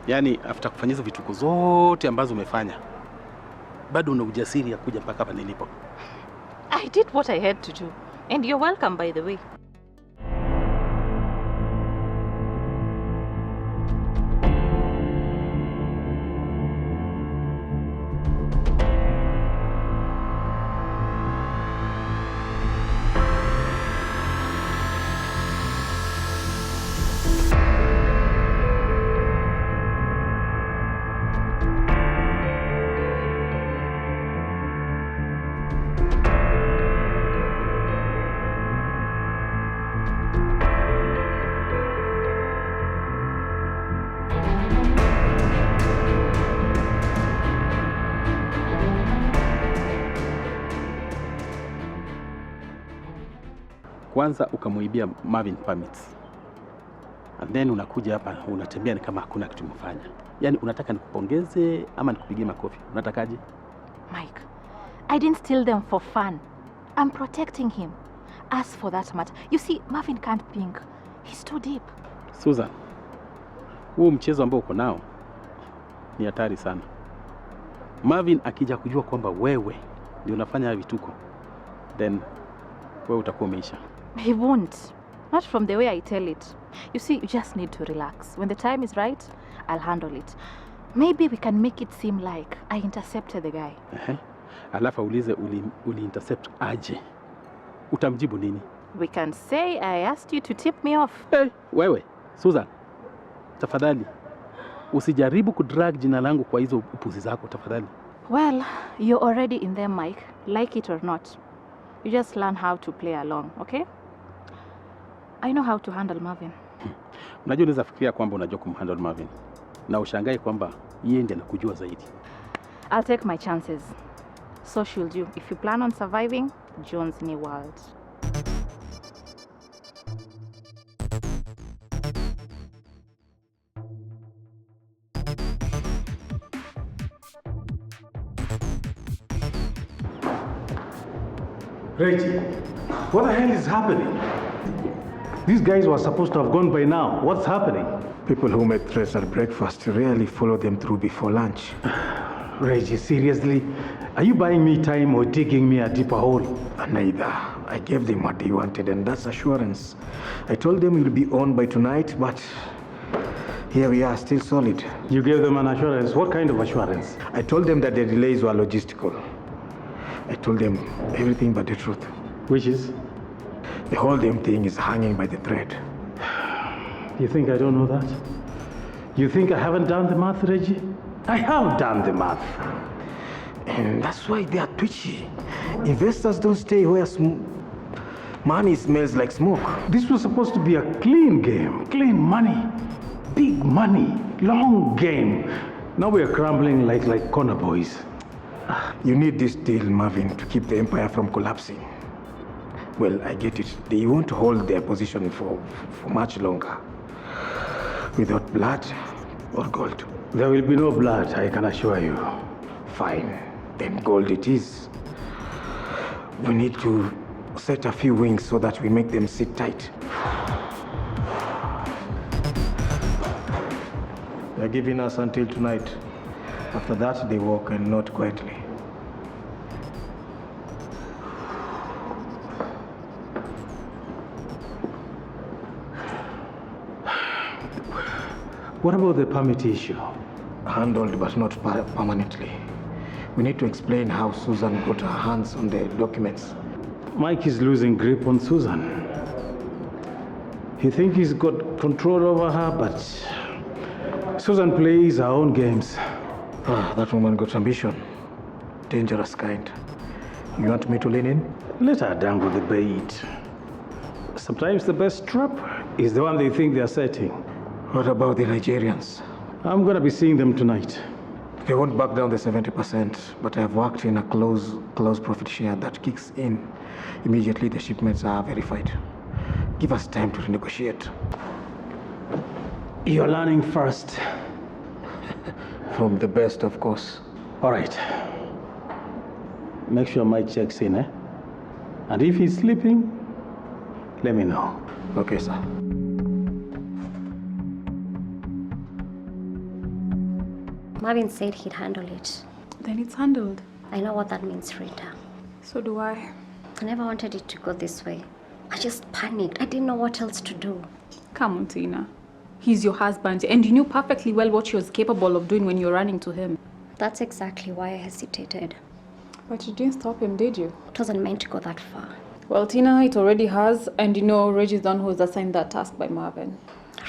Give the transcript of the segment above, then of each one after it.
Yaani after kufanya hizo vituko zote ambazo umefanya, bado una ujasiri ya kuja mpaka hapa nilipo. I did what I had to do. And you're welcome, by the way. Kwanza ukamuibia Marvin permits. And then unakuja hapa unatembea ni kama hakuna kitu umefanya. Yaani unataka nikupongeze ama nikupigie makofi? Unatakaje? Mike, I didn't steal them for fun. I'm protecting him. As for that matter, you see, Marvin can't think. He's too deep. Susan, huu mchezo ambao uko nao ni hatari sana. Marvin akija kujua kwamba wewe ndio unafanya vituko, then wewe utakuwa umeisha. He won't. Not from the way I tell it. You see, you just need to relax. When the time is right, I'll handle it. Maybe we can make it seem like I intercepted the guy. Alafu ulize uli-intercept aje. Utamjibu nini? We can say I asked you to tip me off. Hey, wewe, Susan. Tafadhali. Usijaribu kudrag jina langu kwa hizo upuzi zako, tafadhali. Well, you're already in there, Mike. Like it or not. You just learn how to play along, okay? I know how to handle Marvin. Unajua unaweza fikiria kwamba unajua kumhandle Marvin. Na ushangae kwamba yeye ndiye anakujua zaidi. I'll take my chances. So should you. If you plan on surviving, John's new world. Reggie, what the hell is happening? These guys were supposed to have gone by now. What's happening? People who make threats at breakfast rarely follow them through before lunch. Reggie, seriously? Are you buying me time or digging me a deeper hole? Neither. I gave them what they wanted, and that's assurance. I told them we'll be on by tonight, but here we are, still solid. You gave them an assurance? What kind of assurance? I told them that the delays were logistical. I told them everything but the truth. Which is? The whole damn thing is hanging by the thread. You think I don't know that? You think I haven't done the math, Reggie? I have done the math. And that's why they are twitchy. Investors don't stay where money smells like smoke. This was supposed to be a clean game. Clean money. Big money. Long game. Now we are crumbling like corner boys. You need this deal, Marvin, to keep the empire from collapsing. Well, I get it. They won't hold their position for much longer. Without blood or gold. There will be no blood, I can assure you. Fine. Then gold it is. We need to set a few wings so that we make them sit tight. They're giving us until tonight. After that, they walk and not quietly. What about the permit issue? Handled, but not permanently. We need to explain how Susan got her hands on the documents. Mike is losing grip on Susan. He thinks he's got control over her, but Susan plays her own games. That woman got ambition. Dangerous kind. You want me to lean in? Let her dangle the bait. Sometimes the best trap is the one they think they're setting. What about the Nigerians? I'm gonna be seeing them tonight. They won't back down the 70%, but I've worked in a close profit share that kicks in immediately the shipments are verified. Give us time to renegotiate. You're learning first. From the best, of course. All right. Make sure Mike checks in, eh? And if he's sleeping, let me know. Okay, sir. Marvin said he'd handle it. Then it's handled. I know what that means, Rita. So do I. I never wanted it to go this way. I just panicked. I didn't know what else to do. Come on, Tina. He's your husband, and you knew perfectly well what he was capable of doing when you were running to him. That's exactly why I hesitated. But you didn't stop him, did you? It wasn't meant to go that far. Well, Tina, it already has, and you know Reggie's the one who was assigned that task by Marvin.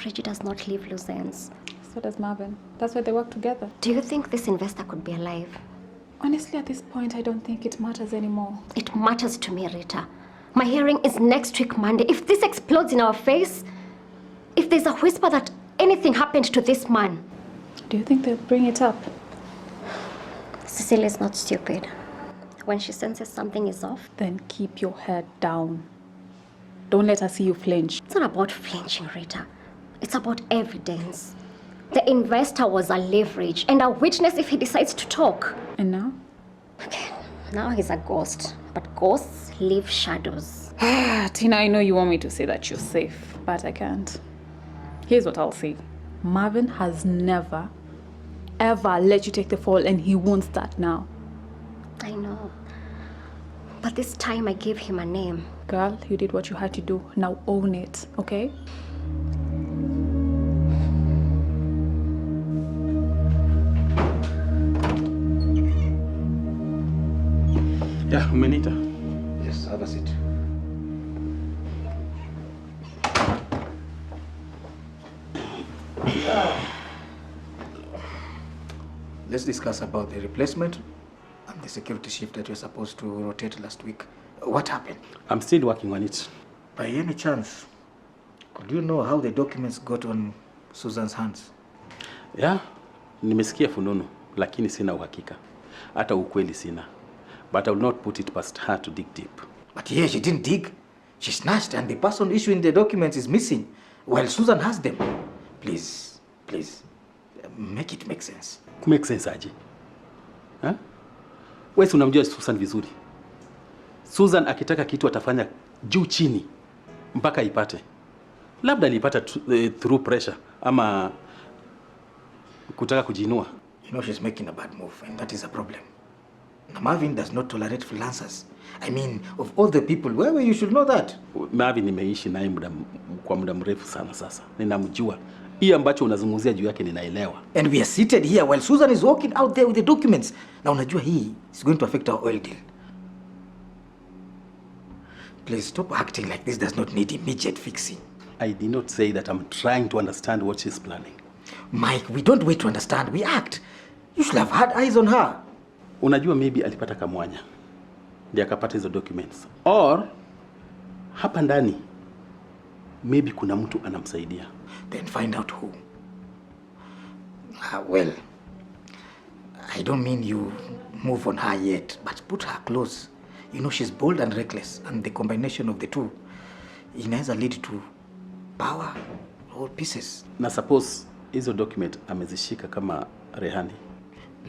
Reggie does not leave loose ends. So does Marvin. That's why they work together. Do you think this investor could be alive? Honestly, at this point, I don't think it matters anymore. It matters to me, Rita. My hearing is next week, Monday. If this explodes in our face, if there's a whisper that anything happened to this man. Do you think they'll bring it up? Cecilia is not stupid. When she senses something is off, Then keep your head down. Don't let her see you flinch. it's not about flinching, Rita. It's about evidence. The investor was a leverage and a witness if he decides to talk. And now? Okay, now he's a ghost. But ghosts leave shadows. Tina, I know you want me to say that you're safe, but I can't. Here's what I'll say. Marvin has never, ever let you take the fall, and he won't start now. I know. But this time I gave him a name. Girl, you did what you had to do. Now own it, okay? Yeah, umenita. Yes, have a seat. Let's discuss about the replacement and the security shift that you're supposed to rotate last week. What happened? I'm still working on it. By any chance, could you know how the documents got on Susan's hands? Yeah, nimesikia fununu, lakini sina uhakika. Hata ukweli sina. But I will not put it past her to dig deep. But here she didn't dig. She snatched and the person issuing the documents is missing, while Susan has them. Please, make it make sense. Make sense aje? Huh? Wewe si unamjua Susan vizuri. Susan akitaka kitu atafanya juu chini mpaka ipate. Labda alipata through pressure ama kutaka kujinua. You know she's making a bad move and that is a problem. Now, Marvin does not tolerate freelancers. I mean, of all the people, where you should know that. Marvin nimeishi naye kwa muda mrefu sana sasa. Ninamjua. Hii ambacho unazungumzia juu yake ninaelewa. And we are seated here while Susan is walking out there with the documents. Now unajua hii is going to affect our oil deal. Please stop acting like this does not need immediate fixing. I did not say that I'm trying to understand what she's planning. Mike, we don't wait to understand, we act. You should have had eyes on her. Unajua maybe alipata kamwanya. Ndiye akapata hizo documents. Or hapa ndani maybe kuna mtu anamsaidia. Then find out who. Well, I don't mean you move on her yet, but put her close. You know she's bold and reckless, and the combination of the two inaweza lead to power or pieces. Na suppose hizo document amezishika kama rehani.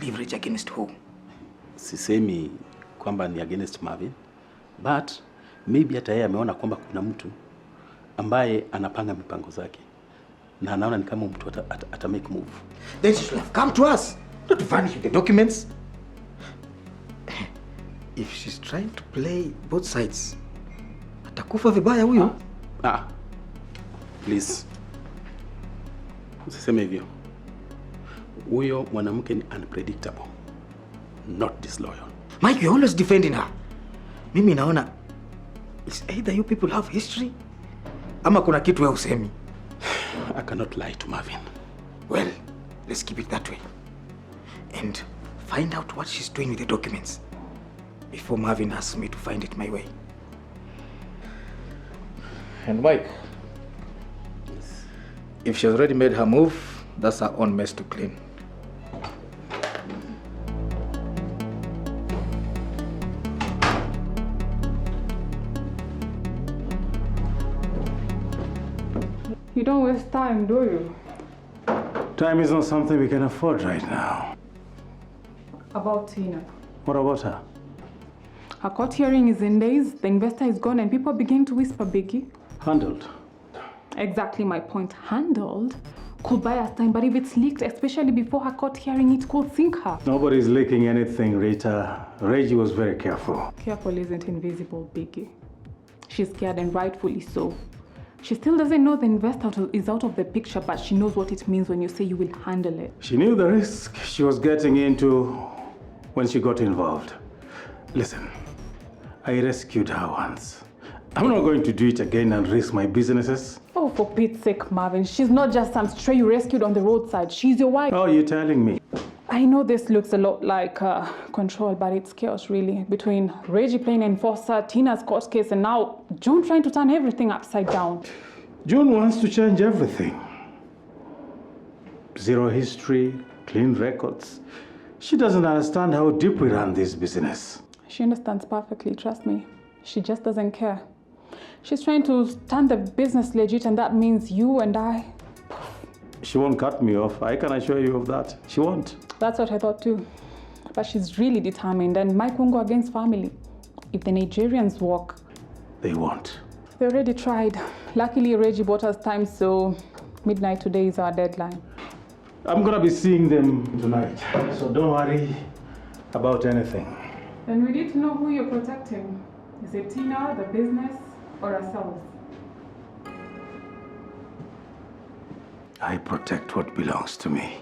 Leverage against who? Sisemi kwamba ni against Marvin, but maybe hata yeye ameona kwamba kuna mtu ambaye anapanga mipango zake na anaona ni kama mtu ata make move. Then she should have come to us, not to vanish with the documents. If she's trying to play both sides, atakufa vibaya huyo. Please. Usiseme hivyo. Huyo mwanamke ni unpredictable, not disloyal. Mike, you're always defending her. Mimi naona it's either you people have history ama kuna kitu wewe usemi. I cannot lie to Marvin. Well, let's keep it that way. And find out what she's doing with the documents before Marvin asks me to find it my way. And Mike, yes. If she's already made her move, that's her own mess to clean. You don't waste time, do you? Time is not something we can afford right now. About Tina. What about her? Her court hearing is in days, the investor is gone, and people begin to whisper, Biggie. Handled. Exactly my point. Handled? could buy us time, but if it's leaked, especially before her court hearing, it could sink her. Nobody's leaking anything, Rita. Reggie was very careful. Careful isn't invisible, Biggie. She's scared, and rightfully so. She still doesn't know the investor is out of the picture, but she knows what it means when you say you will handle it. She knew the risk she was getting into when she got involved. Listen, I rescued her once. I'm not going to do it again and risk my businesses. Oh, for Pete's sake, Marvin. She's not just some stray you rescued on the roadside. She's your wife. Oh, you're telling me? I know this looks a lot like control, but it's chaos, really. Between Reggie playing enforcer, Tina's court case, and now June trying to turn everything upside down. June wants to change everything. Zero history, clean records. She doesn't understand how deep we run this business. She understands perfectly, trust me. She just doesn't care. She's trying to turn the business legit, and that means you and I. She won't cut me off. I can assure you of that. She won't. That's what I thought too. But she's really determined, and Mike won't go against family. If the Nigerians walk, They won't. they already tried. Luckily, Reggie bought us time, so midnight today is our deadline. I'm gonna be seeing them tonight, so don't worry about anything. Then we need to know who you're protecting. Is it Tina, the business, or ourselves? I protect what belongs to me.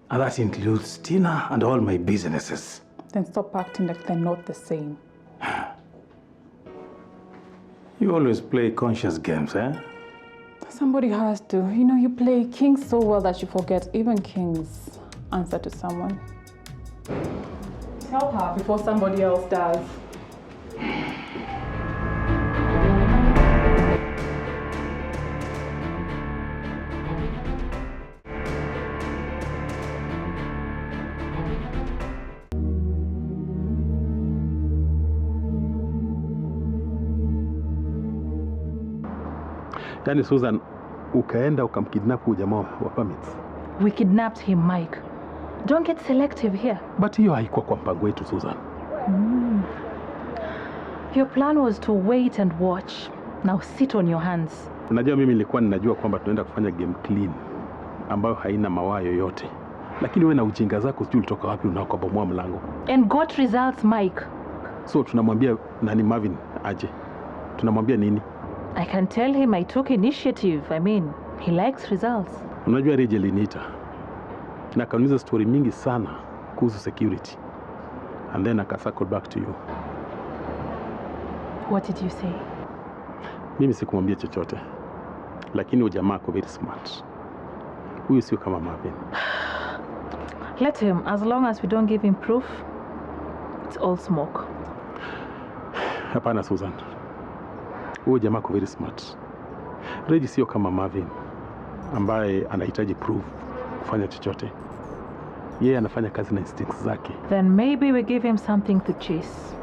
And that includes Tina and all my businesses. Then stop acting like they're not the same. You always play conscious games, eh? Somebody has to. You know, you play kings so well that you forget even kings answer to someone. Tell her before somebody else does. Yaani Susan, ukaenda ukamkidnap huyu jamaa wa permits. We kidnapped him, Mike. Don't get selective here. But hiyo haikuwa kwa mpango wetu, Susan. Your plan was to wait and watch. Now sit on your hands. Unajua mimi nilikuwa ninajua kwamba tunaenda kufanya game clean ambayo haina mawaa yoyote. Lakini wewe na ujinga zako sijui ulitoka wapi unakobomoa mlango. And got results, Mike. So tunamwambia nani Marvin aje? Tunamwambia nini? I can tell him I took initiative. I mean, he likes results. Unajua Rachel aliniita na akaniuliza story mingi sana kuhusu security. And then circle back to you. What did you say? Mimi sikumwambia chochote. Lakini huyu jamaa ako very smart. Huyu sio kama Marvin. Let him. As long as we don't give him proof, it's all smoke. Hapana Susan. Huyu jamaa ako very smart. Reggie sio kama Marvin ambaye anahitaji proof kufanya chochote. Yeye anafanya kazi na instincts zake. Then maybe we give him something to chase.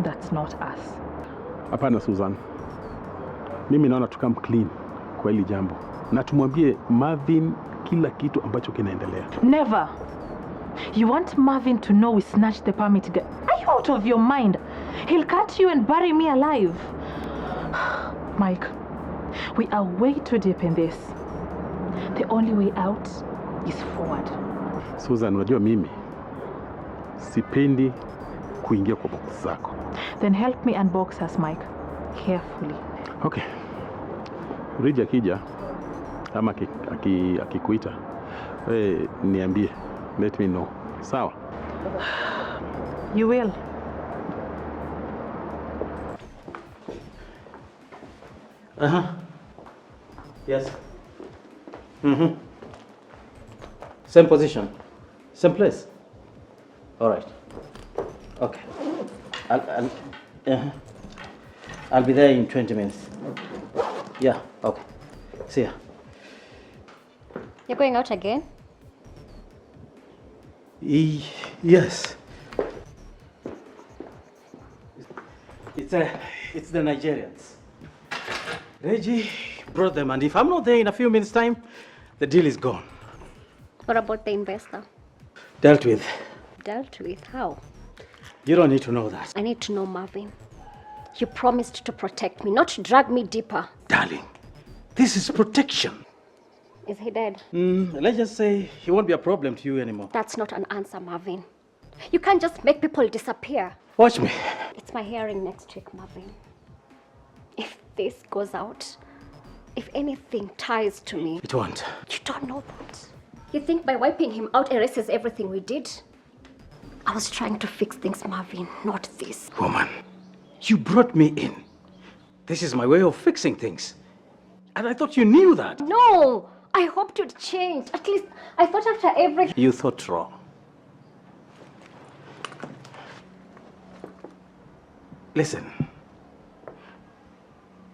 That's not us. Hapana Susan. Mimi naona tukam clean kwa hili jambo. Na tumwambie Marvin kila kitu ambacho kinaendelea. Never. You want Marvin to know we snatched the permit guy? Are you out of your mind? He'll cut you and bury me alive. Mike, we are way too deep in this. The only way out is forward. Susan, unajua mimi sipendi kuingia kwa box zako. Then help me unbox us, Mike. Carefully. Okay. Riji akija ama akikuita, wewe niambie. Let me know. Sawa? You will. Yes. Same position. Same place. All right. Okay. I'll be there in 20 minutes. Yeah, okay. See ya. You're going out again? Yes. It's the Nigerians. Reggie brought them, and if I'm not there in a few minutes' time, the deal is gone. What about the investor? Dealt with. Dealt with? How? You don't need to know that. I need to know, Marvin. You promised to protect me, not to drag me deeper. Darling, this is protection. Is he dead? Let's just say he won't be a problem to you anymore. That's not an answer, Marvin. You can't just make people disappear. Watch me. It's my hearing next week, Marvin. If this goes out, if anything ties to me... It won't. You don't know that. You think by wiping him out erases everything we did? I was trying to fix things, Marvin, not this. Woman, you brought me in. This is my way of fixing things. And I thought you knew that. No! I hoped you'd change. At least I thought after everything... You thought wrong. Listen.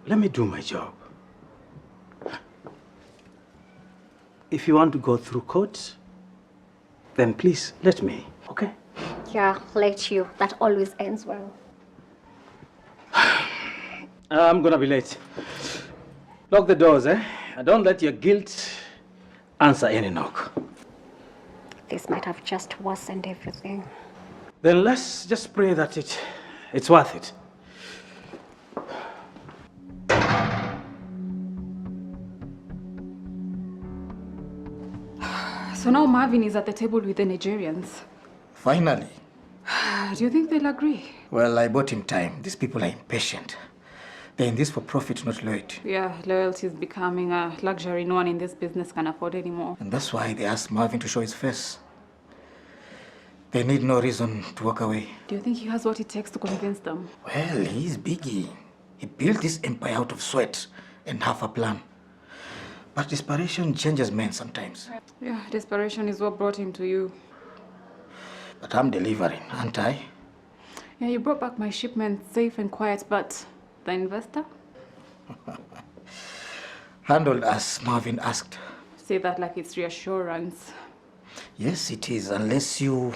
Let me do my job. If you want to go through court, then please let me, okay? Yeah, let you. That always ends well. I'm gonna be late. Lock the doors, eh? And don't let your guilt answer any knock. This might have just worsened everything. Then let's just pray that it's worth it. So now Marvin is at the table with the Nigerians. Finally. Do you think they'll agree? Well, I bought him time. These people are impatient. They're in this for profit, not loyalty. Yeah, loyalty is becoming a luxury no one in this business can afford anymore. And that's why they asked Marvin to show his face. They need no reason to walk away. Do you think he has what it takes to convince them? Well, he's Biggie. He built this empire out of sweat and half a plan. But desperation changes men sometimes. Yeah, desperation is what brought him to you. But I'm delivering, aren't I? Yeah, you brought back my shipment safe and quiet, but the investor? Handled as Marvin asked. Say that like it's reassurance. Yes, it is, unless you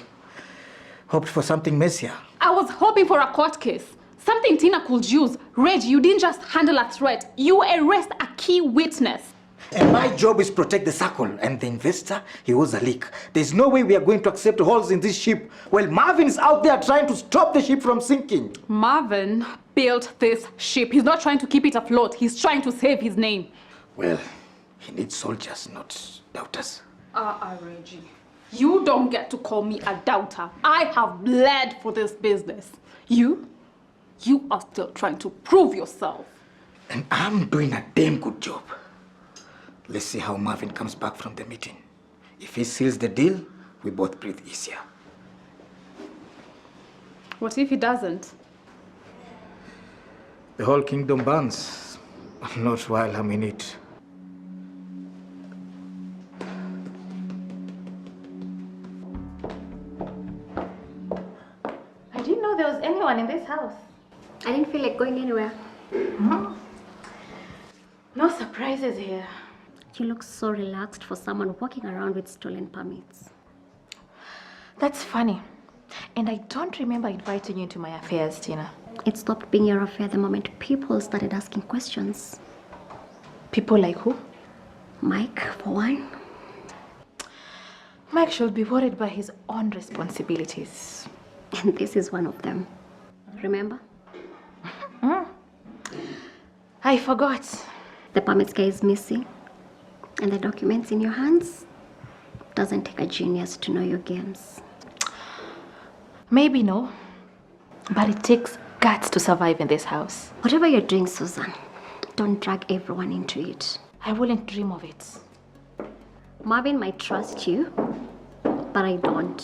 hoped for something messier. I was hoping for a court case. Something Tina could use. Reggie, you didn't just handle a threat. You erased a key witness. And my job is protect the circle. And the investor, he was a leak. There's no way we are going to accept holes in this ship while Marvin is out there trying to stop the ship from sinking. Marvin built this ship. He's not trying to keep it afloat. He's trying to save his name. Well, he needs soldiers, not doubters. Reggie. You don't get to call me a doubter. I have bled for this business. You are still trying to prove yourself. And I'm doing a damn good job. Let's see how Marvin comes back from the meeting. If he seals the deal, we both breathe easier. What if he doesn't? The whole kingdom burns. Not while I'm in it. I didn't know there was anyone in this house. I didn't feel like going anywhere. No surprises here. You look so relaxed for someone walking around with stolen permits. That's funny. And I don't remember inviting you into my affairs, Tina. It stopped being your affair the moment people started asking questions. People like who? Mike, for one. Mike should be worried by his own responsibilities. And this is one of them. Remember? I forgot. The permits guy is missing. And the documents in your hands? Doesn't take a genius to know your games. Maybe no, but it takes guts to survive in this house. Whatever you're doing, Susan, don't drag everyone into it. I wouldn't dream of it. Marvin might trust you, but I don't.